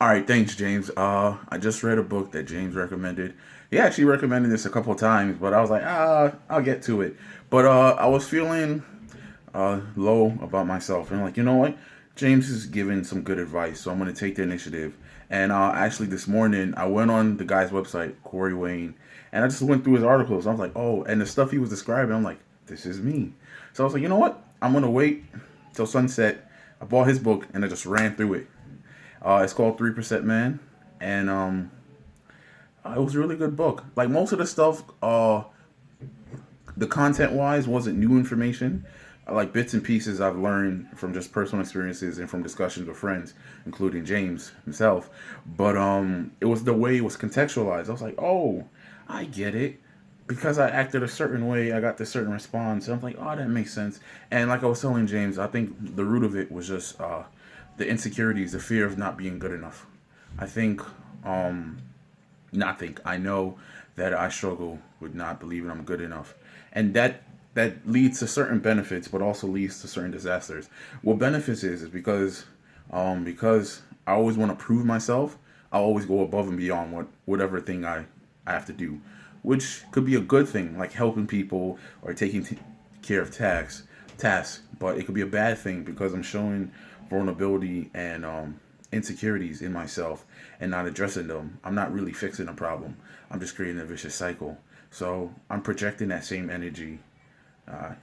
All right, thanks, James. I just read a book that James recommended. He actually recommended this a couple of times, but I was like, I'll get to it. But I was feeling low about myself, and like, you know what? James is giving some good advice, so I'm going to take the initiative. And actually, this morning I went on the guy's website, Corey Wayne, and I just went through his articles. I was like, oh, and the stuff he was describing, I'm like, this is me. So I was like, you know what? I'm going to wait till sunset. I bought his book and I just ran through it. It's called 3% Man, and it was a really good book. Like most of the stuff, the content wise wasn't new information. Like bits and pieces I've learned from just personal experiences and from discussions with friends, including James himself. But it was the way it was contextualized. I was like, oh, I get it. Because I acted a certain way, I got this certain response. I'm like, oh, that makes sense. And like I was telling James, I think the root of it was just the insecurities, the fear of not being good enough. I think, not think, I know that I struggle with not believing I'm good enough, and that leads to certain benefits, but also leads to certain disasters. What benefits is because I always want to prove myself. I always go above and beyond whatever thing I have to do, which could be a good thing, like helping people or taking care of tasks. But it could be a bad thing because I'm showing vulnerability and insecurities in myself and not addressing them. I'm not really fixing a problem. I'm just creating a vicious cycle. So I'm projecting that same energy uh,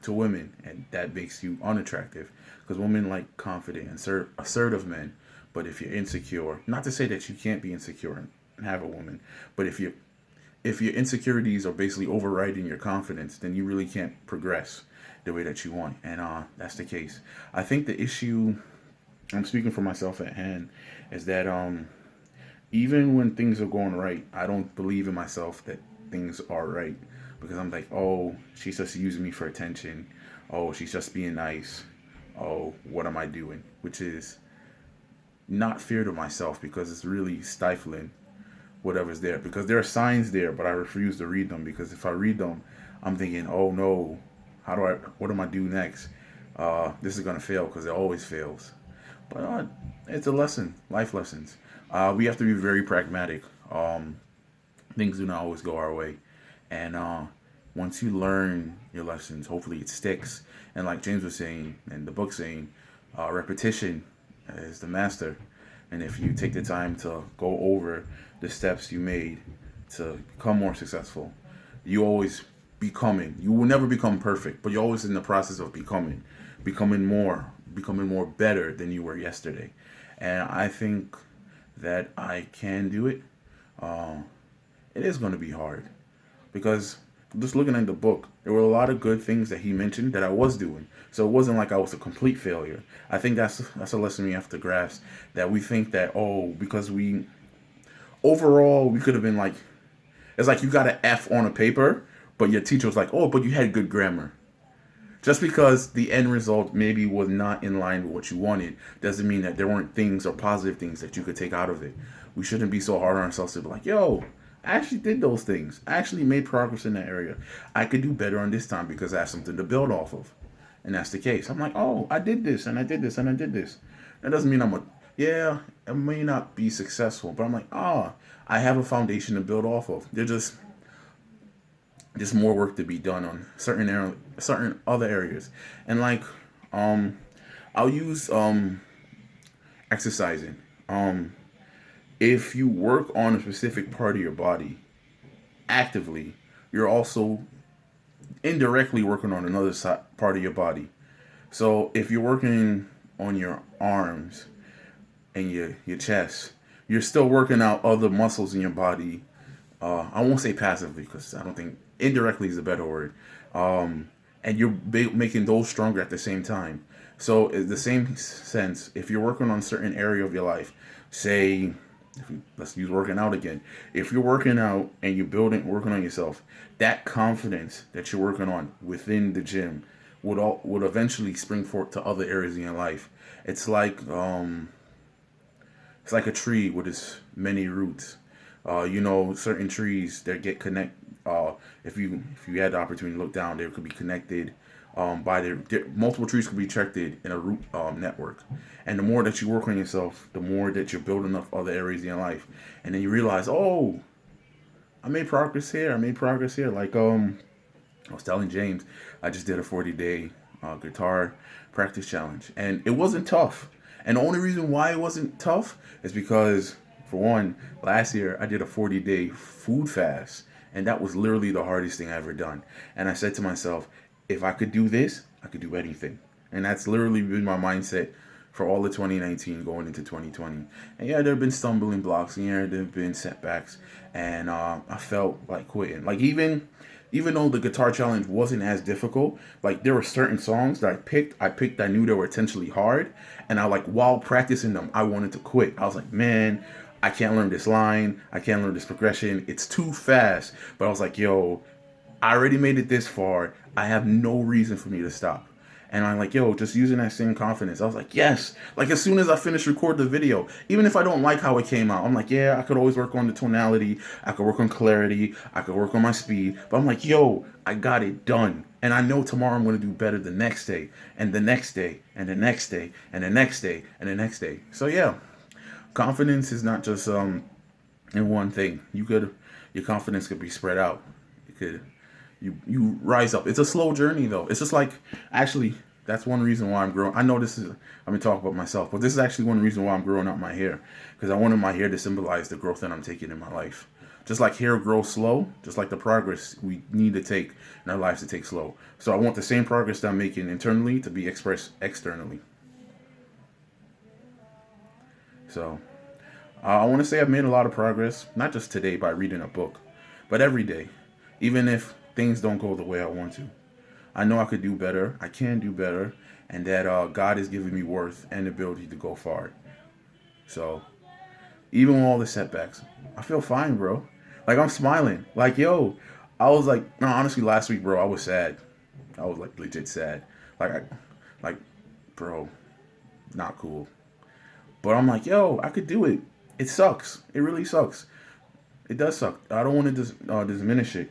to women, and that makes you unattractive because women like confident and assertive men. But if you're insecure, not to say that you can't be insecure and have a woman, but if your insecurities are basically overriding your confidence, then you really can't progress the way that you want. And that's the case. I think the issue, I'm speaking for myself at hand, is that even when things are going right, I don't believe in myself that things are right because I'm like, oh, she's just using me for attention. Oh, she's just being nice. Oh, what am I doing? Which is not fear to myself because it's really stifling whatever's there because there are signs there, but I refuse to read them because if I read them, I'm thinking, oh no, what am I do next? This is gonna fail because it always fails. But it's a lesson, life lessons. We have to be very pragmatic. Things do not always go our way, and once you learn your lessons, hopefully it sticks. And like James was saying, and the book saying, repetition is the master. And if you take the time to go over the steps you made to become more successful, you always becoming. You will never become perfect, but you're always in the process of becoming more better than you were yesterday. And I think that I can do it. Uh, it is going to be hard because just looking at the book, there were a lot of good things that he mentioned that I was doing. So it wasn't like I was a complete failure. I think that's a lesson we have to grasp that we think that oh because we overall we could have been like it's like you got an F on a paper, but your teacher was like oh but you had good grammar. Just because the end result maybe was not in line with what you wanted doesn't mean that there weren't things or positive things that you could take out of it. We shouldn't be so hard on ourselves to be like, yo, I actually did those things. I actually made progress in that area. I could do better on this time because I have something to build off of. And that's the case. I'm like, oh, I did this and I did this and I did this. That doesn't mean yeah, it may not be successful, but I'm like, I have a foundation to build off of. There's more work to be done on certain other areas, and like um, I'll use exercising. If you work on a specific part of your body actively, you're also indirectly working on another part of your body. So if you're working on your arms and your chest, you're still working out other muscles in your body. I won't say passively because I don't think indirectly is a better word. And you're making those stronger at the same time. So in the same sense, if you're working on a certain area of your life, say, let's use working out again. If you're working out and you're working on yourself, that confidence that you're working on within the gym would eventually spring forth to other areas in your life. It's like it's like a tree with its many roots. Certain trees that get connect. If you had the opportunity to look down, they could be connected by multiple trees can be checked in a root network. And the more that you work on yourself, the more that you're building up other areas in your life. And then you realize, oh, I made progress here. I made progress here. Like I was telling James, I just did a 40-day guitar practice challenge, and it wasn't tough. And the only reason why it wasn't tough is because, for one, last year I did a 40-day food fast, and that was literally the hardest thing I ever done. And I said to myself, if I could do this, I could do anything. And that's literally been my mindset for all of 2019 going into 2020. And yeah, there have been stumbling blocks, and yeah, there have been setbacks, and I felt like quitting. Like even though the guitar challenge wasn't as difficult, like there were certain songs that I picked, I knew they were intentionally hard, and I like while practicing them, I wanted to quit. I was like, man, I can't learn this line, I can't learn this progression, it's too fast. But I was like, yo, I already made it this far. I have no reason for me to stop. And I'm like, yo, just using that same confidence. I was like, yes. Like as soon as I finished recording the video, even if I don't like how it came out, I'm like, yeah, I could always work on the tonality. I could work on clarity. I could work on my speed. But I'm like, yo, I got it done. And I know tomorrow I'm going to do better the next day and the next day and the next day and the next day and the next day. So yeah, confidence is not just in one thing. Your confidence could be spread out. It could you rise up. It's a slow journey though. It's just like actually that's one reason why I'm growing. I know this is I'm gonna talk about myself, but this is actually one reason why I'm growing out my hair because I wanted my hair to symbolize the growth that I'm taking in my life. Just like hair grows slow, just like the progress we need to take in our lives to take slow. So I want the same progress that I'm making internally to be expressed externally. So I want to say I've made a lot of progress, not just today by reading a book, but every day, even if things don't go the way I want to. I know I could do better. I can do better, and that God is giving me worth and ability to go far. So even with all the setbacks, I feel fine, bro. Like I'm smiling. Like yo, I was like, no, honestly, last week, bro, I was sad. I was like legit sad. Like like, bro, not cool. But I'm like, yo, I could do it. It sucks. It really sucks. It does suck. I don't want to diminish it.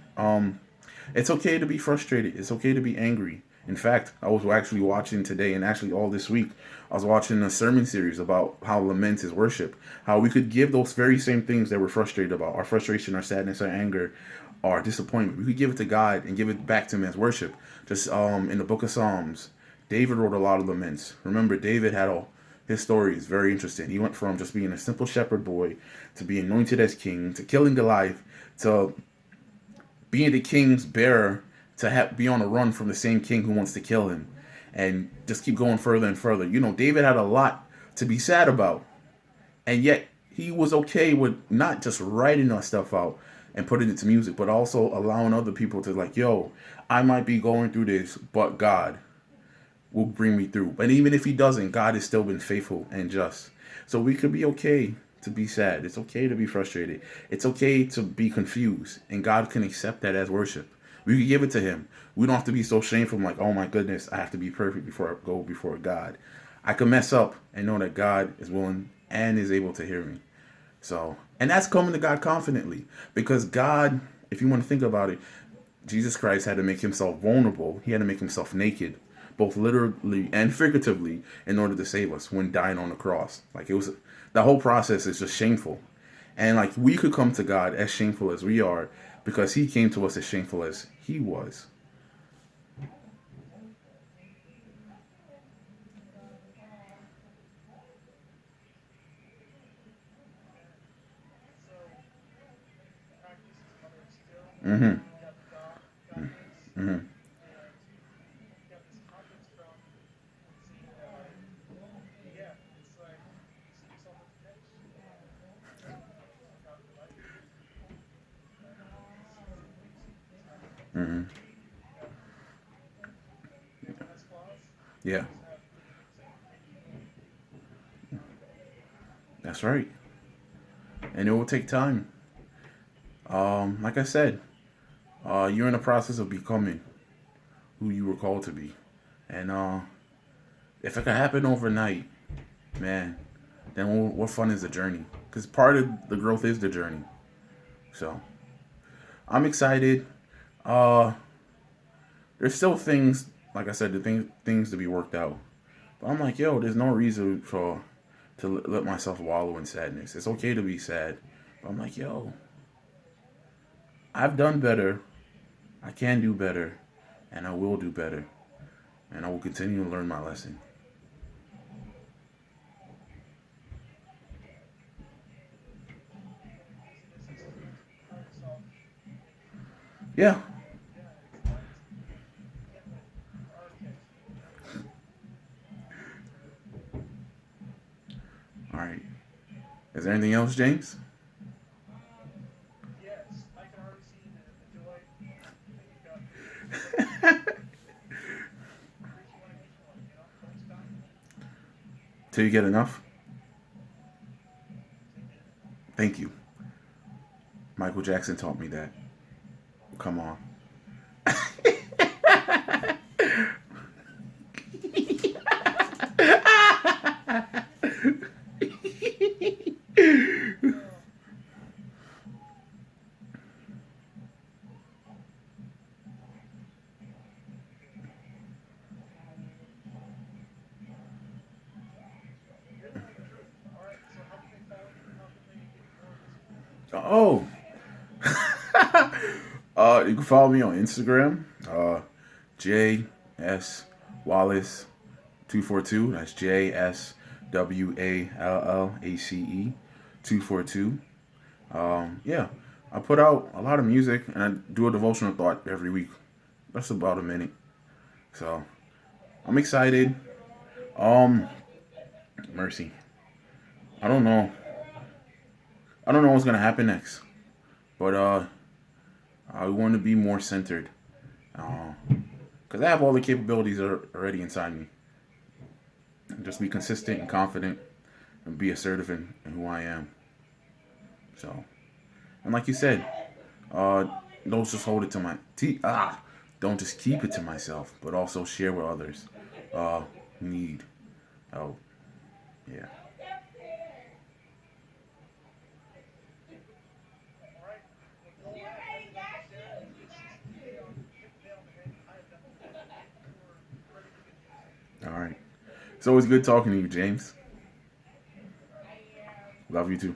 It's okay to be frustrated. It's okay to be angry. In fact, I was actually watching today and actually all this week, I was watching a sermon series about how lament is worship. How we could give those very same things that we're frustrated about, our frustration, our sadness, our anger, our disappointment. We could give it to God and give it back to Him as worship. Just in the book of Psalms, David wrote a lot of laments. Remember, David had all his story is very interesting. He went from just being a simple shepherd boy to being anointed as king, to killing Goliath, to being the king's bearer, to be on a run from the same king who wants to kill him, and just keep going further and further. You know, David had a lot to be sad about, and yet he was okay with not just writing that stuff out and putting it to music, but also allowing other people to like, yo, I might be going through this, but God will bring me through. But even if He doesn't, God has still been faithful and just. So we could be okay to be sad. It's okay to be frustrated. It's okay to be confused, and God can accept that as worship. We can give it to Him. We don't have to be so shameful, like, oh my goodness, I have to be perfect before I go before God. I can mess up and know that God is willing and is able to hear me. So, and that's coming to God confidently, because God, if you want to think about it, Jesus Christ had to make Himself vulnerable. He had to make Himself naked, both literally and figuratively, in order to save us when dying on the cross. Like it was, the whole process is just shameful. And like we could come to God as shameful as we are because He came to us as shameful as He was. Mm-hmm. Mm-hmm. Mm-hmm. Yeah, that's right. And it will take time. Like I said, you're in the process of becoming who you were called to be. And if it can happen overnight, man, then what fun is the journey? Because part of the growth is the journey. So I'm excited. Uh, there's still things. like I said, the things to be worked out. But I'm like, yo, there's no reason for to let myself wallow in sadness. It's okay to be sad. But I'm like, yo, I've done better. I can do better, and I will do better, and I will continue to learn my lesson. Yeah. All right. Is there anything else, James? Till you get enough? Thank you. Michael Jackson taught me that. Come on. Oh. You can follow me on Instagram. JS Wallace 242. That's JSWALLACE 242. Yeah, I put out a lot of music and I do a devotional thought every week. That's about a minute. So I'm excited. Um, Mercy. I don't know. I don't know what's gonna happen next, but I want to be more centered. Because I have all the capabilities already inside me. Just be consistent and confident, and be assertive in who I am. So, and like you said, uh, don't just hold it to my don't just keep it to myself, but also share with others. Who need help. Yeah. All right. It's always good talking to you, James. Love you too.